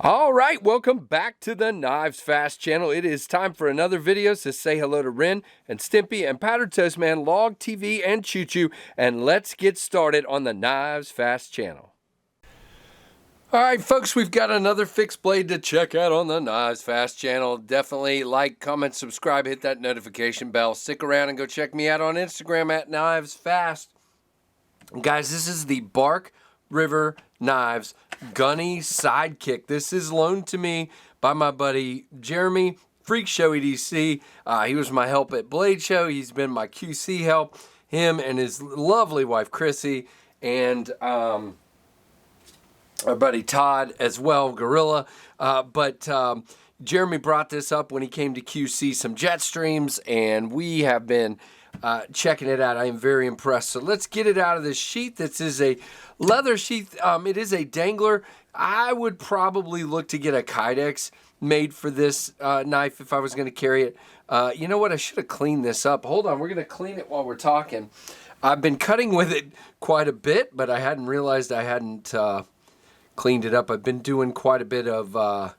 All right, welcome back to the KnivesFAST channel. It is time for another video, so say hello to Ren and Stimpy and Powdered Toast Man, Log TV, and Choo Choo, and let's get started on the KnivesFAST channel. All right, folks, we've got another fixed blade to check out on the KnivesFAST channel. Definitely like, comment, subscribe, hit that notification bell. Stick around and go check me out on Instagram at KnivesFAST. Guys, this is the Bark River Knives Gunny Sidekick. This is loaned to me by my buddy Jeremy FrkShwEDC. He was my help at Blade Show. He's been my QC help. Him and his lovely wife Chrissy and our buddy Todd as well, Gorilla. Jeremy brought this up when he came to QC some jet streams, and we have been checking it out. I am very impressed. So let's get it out of this sheath. This is a leather sheath. It is a dangler. I would probably look to get a Kydex made for this knife if I was going to carry it. You know what? I should have cleaned this up. Hold on. We're going to clean it while we're talking. I've been cutting with it quite a bit, but I hadn't realized I hadn't cleaned it up. I've been doing quite a bit of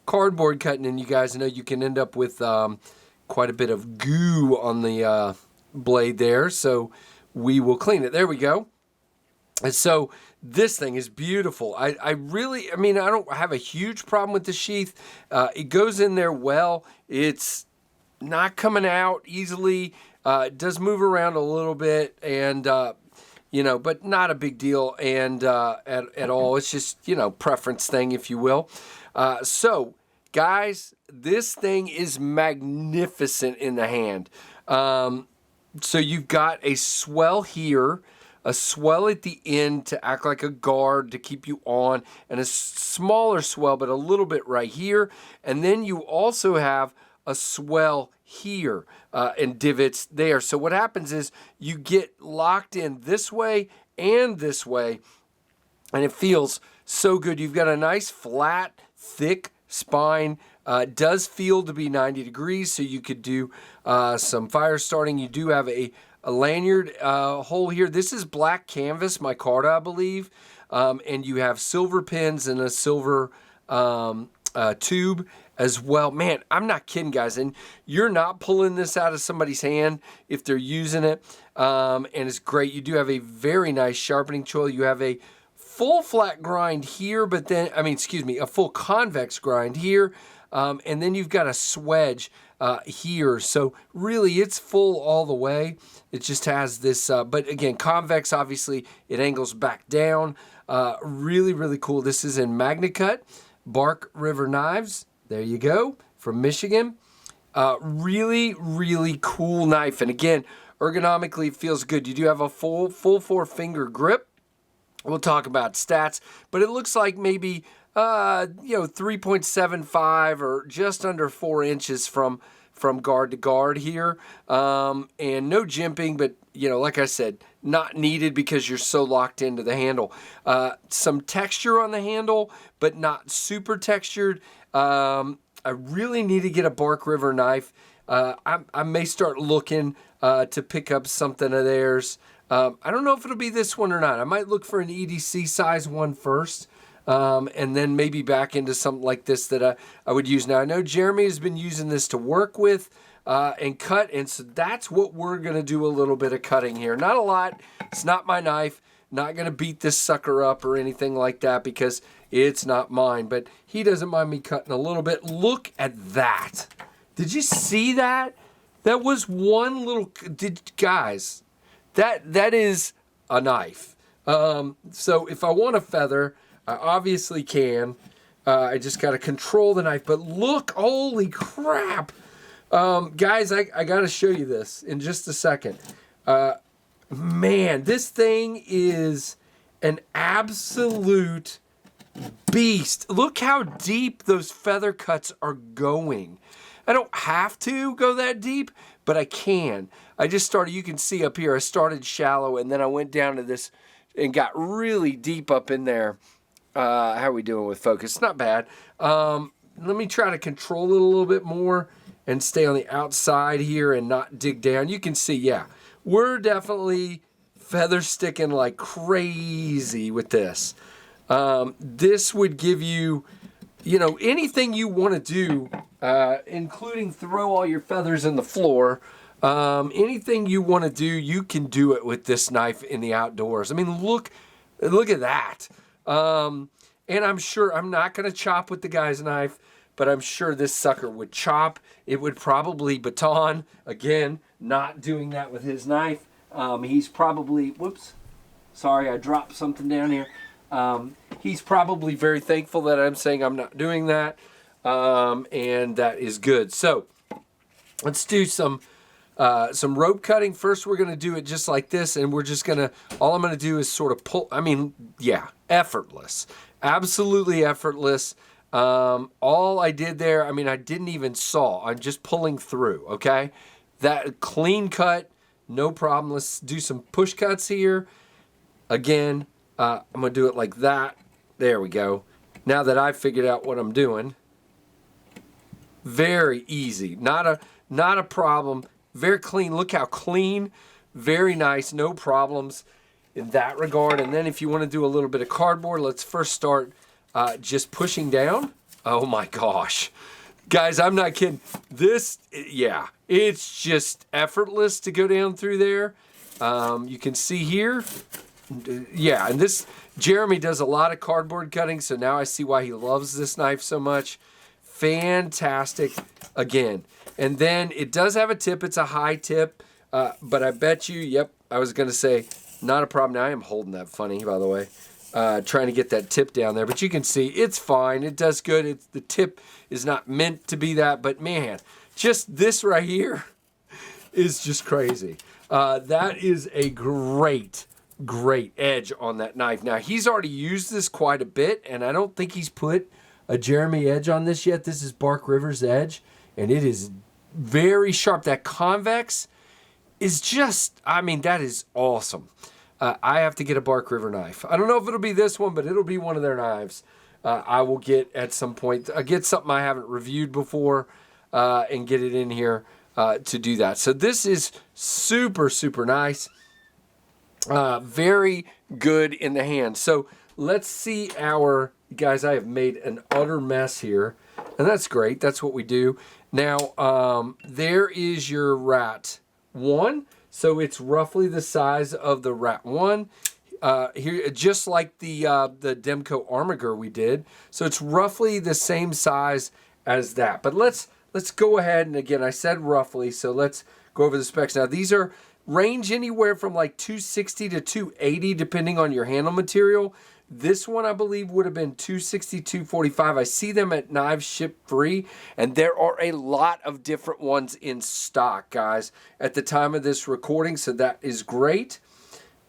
cardboard cutting, and you guys know you can end up with quite a bit of goo on the blade there, so we will clean it. There we go. And so this thing is beautiful. I don't have a huge problem with the sheath. It goes in there well. It's not coming out easily. It does move around a little bit, and but not a big deal and at all. It's just, preference thing, if you will. So guys, this thing is magnificent in the hand. So you've got a swell here, a swell at the end to act like a guard to keep you on, and a smaller swell, but a little bit right here. And then you also have a swell here and divots there. So what happens is you get locked in this way and this way, and it feels so good. You've got a nice flat, thick spine. Does feel to be 90 degrees, so you could do some fire starting. You do have a lanyard hole here. This is black canvas, micarta, I believe, and you have silver pins and a silver tube as well. Man, I'm not kidding, guys, and you're not pulling this out of somebody's hand if they're using it, and it's great. You do have a very nice sharpening choil. You have a full flat grind here, a full convex grind here, and then you've got a swedge here. So really, it's full all the way. It just has this, but again, convex, obviously, it angles back down. Really, really cool. This is in Magnacut, Bark River Knives. There you go, from Michigan. Really, really cool knife. And again, ergonomically, it feels good. You do have a full 4-finger grip. We'll talk about stats, but it looks like maybe 3.75 or just under 4 inches from guard to guard here, and no jimping, but like I said, not needed because you're so locked into the handle. Some texture on the handle, but not super textured. I really need to get a Bark River knife. I may start looking to pick up something of theirs. I don't know if it'll be this one or not. I might look for an EDC size one first, and then maybe back into something like this that I would use. Now, I know Jeremy has been using this to work with and cut, and so that's what we're going to do a little bit of cutting here. Not a lot. It's not my knife. Not going to beat this sucker up or anything like that because it's not mine, but he doesn't mind me cutting a little bit. Look at that. Did you see that? That was one little... Guys... That is a knife. So if I want a feather, I obviously can. I just got to control the knife. But look, holy crap. Guys, I got to show you this in just a second. Man, this thing is an absolute beast. Look how deep those feather cuts are going. I don't have to go that deep, but I can. I just started, you can see up here, I started shallow, and then I went down to this and got really deep up in there. How are we doing with focus? It's not bad. Let me try to control it a little bit more and stay on the outside here and not dig down. You can see, yeah, we're definitely feather sticking like crazy with this. This would give you you know, anything you want to do, including throw all your feathers in the floor, anything you want to do, you can do it with this knife in the outdoors. I mean, look at that. And I'm sure I'm not going to chop with the guy's knife, but I'm sure this sucker would chop. It would probably baton. Again, not doing that with his knife. He's probably, whoops, sorry, I dropped something down here. He's probably very thankful that I'm saying I'm not doing that. And that is good. So let's do some rope cutting. First, we're going to do it just like this, and we're just going to, all I'm going to do is sort of pull, I mean, yeah, effortless. Absolutely effortless. All I did there, I mean, I didn't even saw. I'm just pulling through, okay? That clean cut, no problem. Let's do some push cuts here. Again, I'm going to do it like that. There we go. Now that I've figured out what I'm doing. Very easy. Not a problem. Very clean. Look how clean. Very nice. No problems in that regard. And then if you want to do a little bit of cardboard, let's first start just pushing down. Oh my gosh. Guys, I'm not kidding. This, yeah, it's just effortless to go down through there. You can see here. Yeah, and this, Jeremy does a lot of cardboard cutting, so now I see why he loves this knife so much. Fantastic, again. And then it does have a tip. It's a high tip, but I bet you, yep, I was going to say, not a problem. Now I am holding that funny, by the way, trying to get that tip down there. But you can see it's fine. It does good. The tip is not meant to be that, but man, just this right here is just crazy. That is a great edge on that knife. Now, he's already used this quite a bit, and I don't think he's put a Jeremy edge on this yet. This is Bark River's edge, and it is very sharp. That convex is just, I mean, that is awesome. I have to get a Bark River knife. I don't know if it'll be this one, but it'll be one of their knives. I will get at some point. I get something I haven't reviewed before and get it in here to do that. So this is super, super nice. Very good in the hand. So let's see our, guys, I have made an utter mess here. And that's great. That's what we do. Now, there is your Rat 1. So it's roughly the size of the Rat 1. Here, just like the Demco Armiger we did. So it's roughly the same size as that. But let's go ahead, and again, I said roughly, so let's go over the specs. Now, these are range anywhere from like 260 to 280, depending on your handle material. This one, I believe, would have been 260, 245. I see them at Knives Ship Free, and there are a lot of different ones in stock, guys, at the time of this recording, so that is great.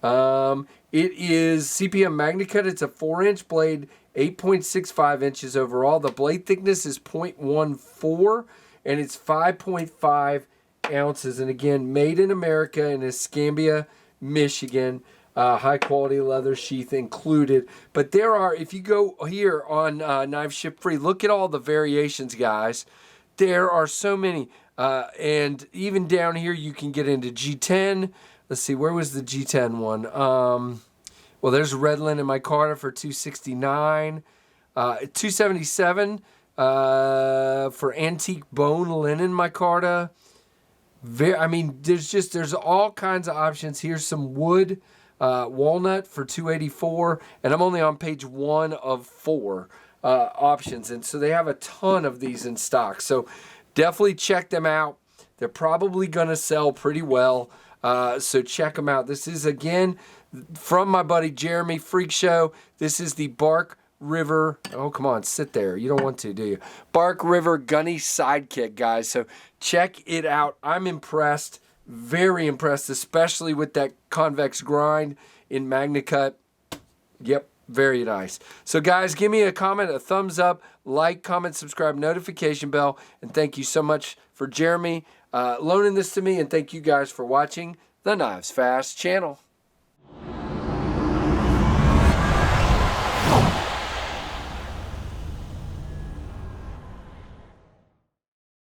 It is CPM Magnacut. It's a 4-inch blade, 8.65 inches overall. The blade thickness is 0.14, and it's 5.5 ounces. And again, made in America in Escambia, Michigan. High quality leather sheath included. But there are, if you go here on Knives Ship Free, look at all the variations, guys. There are so many. And even down here, you can get into G10. Let's see, where was the G10 one? Well, there's Red Linen micarta for $269. $277 for antique bone linen micarta. I mean, there's all kinds of options. Here's some wood walnut for $284, and I'm only on page 1 of 4 options, and so they have a ton of these in stock. So definitely check them out. They're probably going to sell pretty well. So check them out. This is, again, from my buddy Jeremy FrkShwEDC. This is the Bark River. Oh, come on, sit there. You don't want to, do you? Bark River Gunny Sidekick, guys. So check it out. I'm impressed. Very impressed, especially with that convex grind in Magnacut. Yep, very nice. So, guys, give me a comment, a thumbs up, like, comment, subscribe, notification bell, and thank you so much for Jeremy loaning this to me, and thank you guys for watching the KnivesFAST channel.